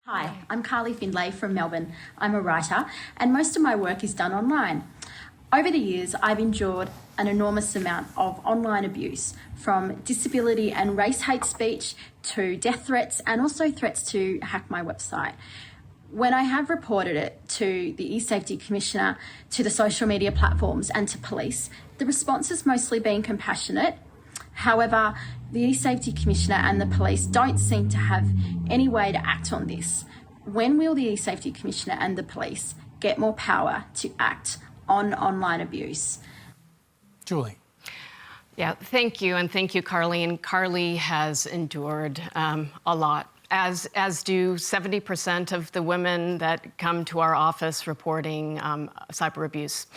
Hi, I'm Carly Findlay from Melbourne. I'm a writer and most of my work is done online. Over the years, I've endured an enormous amount of online abuse, from disability and race hate speech to death threats and also threats to hack my website. When I have reported it to the eSafety Commissioner, to the social media platforms and to police, the response has mostly been compassionate. However, the eSafety Commissioner and the police don't seem to have any way to act on this. When will the eSafety Commissioner and the police get more power to act on online abuse? Julie. Yeah, thank you, and thank you, Carly. And Carly has endured a lot, as do 70% of the women that come to our office reporting cyber abuse.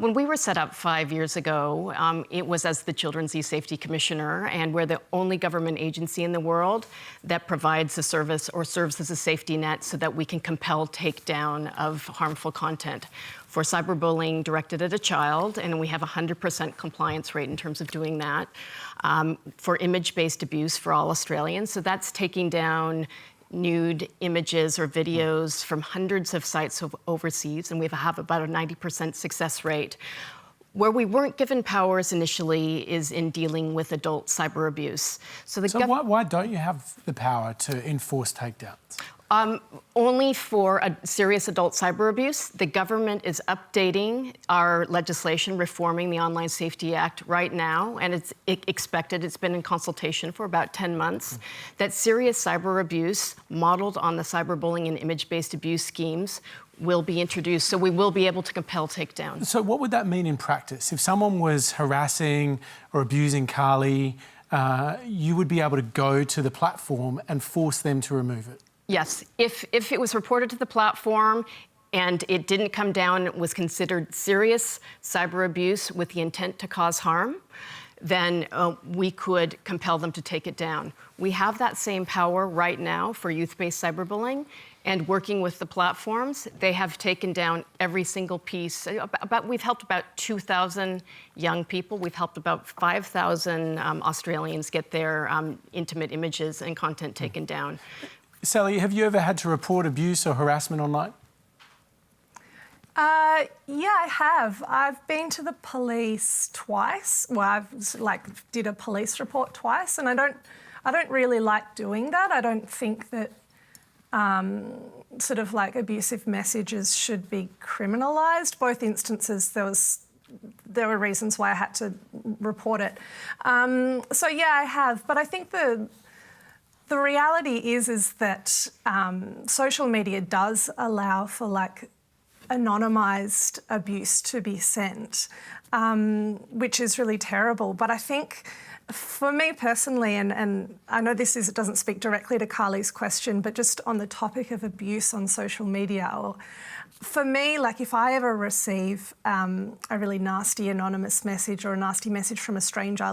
When we were set up 5 years ago, it was as the Children's eSafety Commissioner, and we're the only government agency in the world that provides a service or serves as a safety net so that we can compel takedown of harmful content for cyberbullying directed at a child, and we have a 100% compliance rate in terms of doing that. For image-based abuse for all Australians, so that's taking down nude images or videos from hundreds of sites overseas, and we have about a 90% success rate. Where we weren't given powers initially is in dealing with adult cyber abuse. So why don't you have the power to enforce takedowns? Only for a serious adult cyber abuse. The government is updating our legislation, reforming the Online Safety Act right now, and it's expected, it's been in consultation for about 10 months, that serious cyber abuse modeled on the cyberbullying and image-based abuse schemes will be introduced, so we will be able to compel takedown. So what would that mean in practice? If someone was harassing or abusing Carly, you would be able to go to the platform and force them to remove it? Yes, if it was reported to the platform and it didn't come down, it was considered serious cyber abuse with the intent to cause harm, then we could compel them to take it down. We have that same power right now for youth-based cyberbullying, and working with the platforms, they have taken down every single piece. We've helped about 2,000 young people. We've helped about 5,000 Australians get their intimate images and content taken down. Sally, have you ever had to report abuse or harassment online? Yeah, I have. I've been to the police twice. Well, I've did a police report twice, and I don't really like doing that. I don't think that abusive messages should be criminalised. Both instances, there were reasons why I had to report it. So yeah, I have. But I think the reality is that social media does allow for anonymised abuse to be sent, which is really terrible. But I think for me personally, and I know it doesn't speak directly to Carly's question, but just on the topic of abuse on social media, for me, if I ever receive a really nasty anonymous message or a nasty message from a stranger,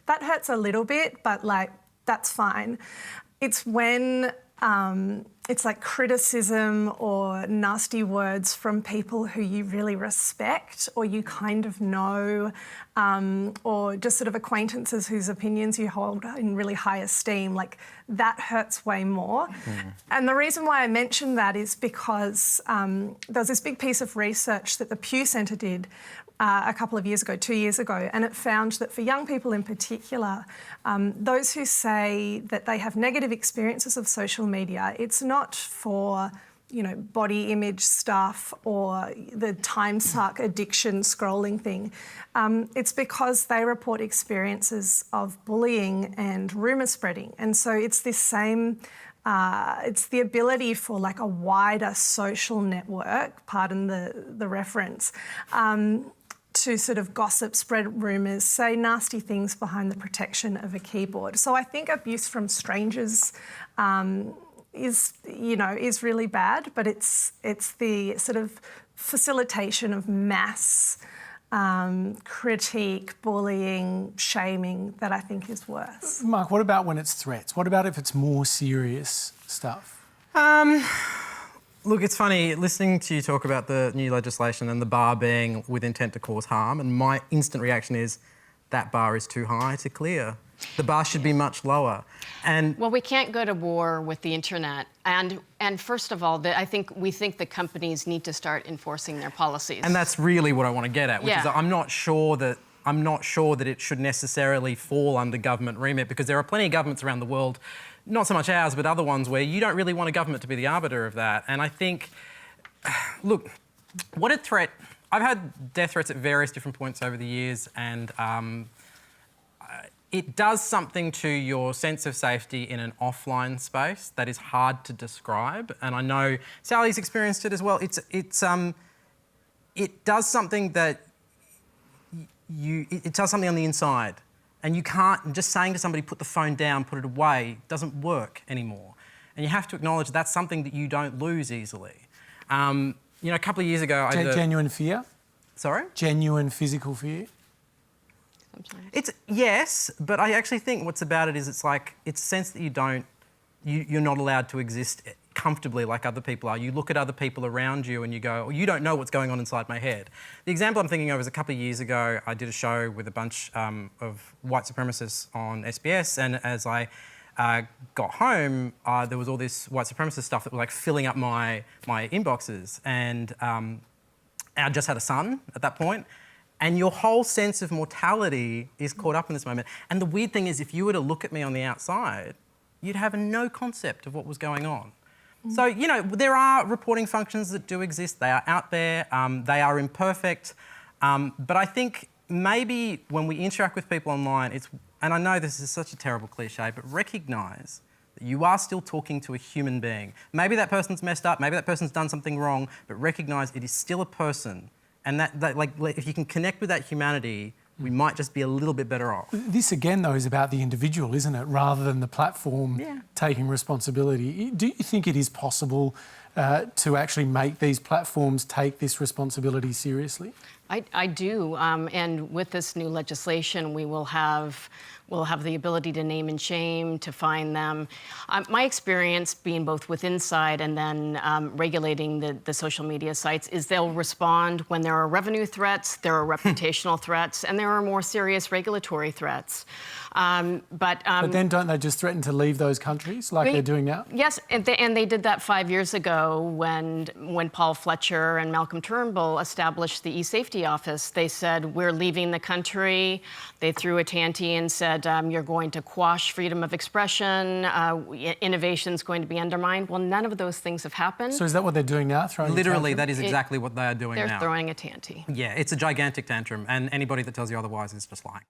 that hurts a little bit, but that's fine. It's when it's criticism or nasty words from people who you really respect or you kind of know, or just acquaintances whose opinions you hold in really high esteem, that hurts way more. And the reason why I mention that is because there was this big piece of research that the Pew Centre did a couple of years ago, 2 years ago, and it found that for young people in particular, those who say that they have negative experiences of social media, it's not for body image stuff or the time suck addiction scrolling thing. It's because they report experiences of bullying and rumour spreading. And so it's this same, it's the ability for a wider social network, pardon the reference, to gossip, spread rumours, say nasty things behind the protection of a keyboard. So I think abuse from strangers is really bad, but it's the facilitation of mass critique, bullying, shaming that I think is worse. Marc, what about when it's threats? What about if it's more serious stuff? Look, it's funny, listening to you talk about the new legislation and the bar being with intent to cause harm, and my instant reaction is that bar is too high to clear. The bar should be much lower. And Well, we can't go to war with the internet. And first of all, we think the companies need to start enforcing their policies. And that's really what I want to get at, which is Yeah. I'm not sure that it should necessarily fall under government remit, because there are plenty of governments around the world, not so much ours, but other ones, where you don't really want a government to be the arbiter of that. And I think, look, what a threat. I've had death threats at various different points over the years, and it does something to your sense of safety in an offline space that is hard to describe. And I know Sally's experienced it as well. It does something that it does something on the inside, and you can't, just saying to somebody, put the phone down, put it away, doesn't work anymore. And you have to acknowledge that's something that you don't lose easily. You know, a couple of years ago, I did Genuine fear? Sorry? Genuine physical fear? It's yes, but I actually think what's about it is it's a sense that you're not allowed to exist comfortably like other people are. You look at other people around you and you go, well, you don't know what's going on inside my head. The example I'm thinking of is a couple of years ago, I did a show with a bunch of white supremacists on SBS, and as I got home, there was all this white supremacist stuff that was like filling up my inboxes, and I just had a son at that point. And your whole sense of mortality is caught up in this moment. And the weird thing is, if you were to look at me on the outside, you'd have no concept of what was going on. So, you know, there are reporting functions that do exist. They are out there. They are imperfect. But I think maybe when we interact with people online, and I know this is such a terrible cliche, but recognise that you are still talking to a human being. Maybe that person's messed up. Maybe that person's done something wrong. But recognise it is still a person. And that, like, if you can connect with that humanity, we might just be a little bit better off. This, again, though, is about the individual, isn't it, rather than the platform taking responsibility. Do you think it is possible to actually make these platforms take this responsibility seriously? I do, and with this new legislation, we'll have the ability to name and shame, to fine them. My experience being both with Inside and then regulating the social media sites is they'll respond when there are revenue threats, there are reputational threats, and there are more serious regulatory threats. But then don't they just threaten to leave those countries like they're doing now? Yes, and they did that 5 years ago when Paul Fletcher and Malcolm Turnbull established the eSafety office. They said, we're leaving the country. They threw a tanty and said, you're going to quash freedom of expression, innovation's going to be undermined. Well, none of those things have happened. So is that what they're doing now, throwing Literally, a tantrum? that is exactly what they are doing now. They're throwing a tanty. Yeah, it's a gigantic tantrum, and anybody that tells you otherwise is just lying.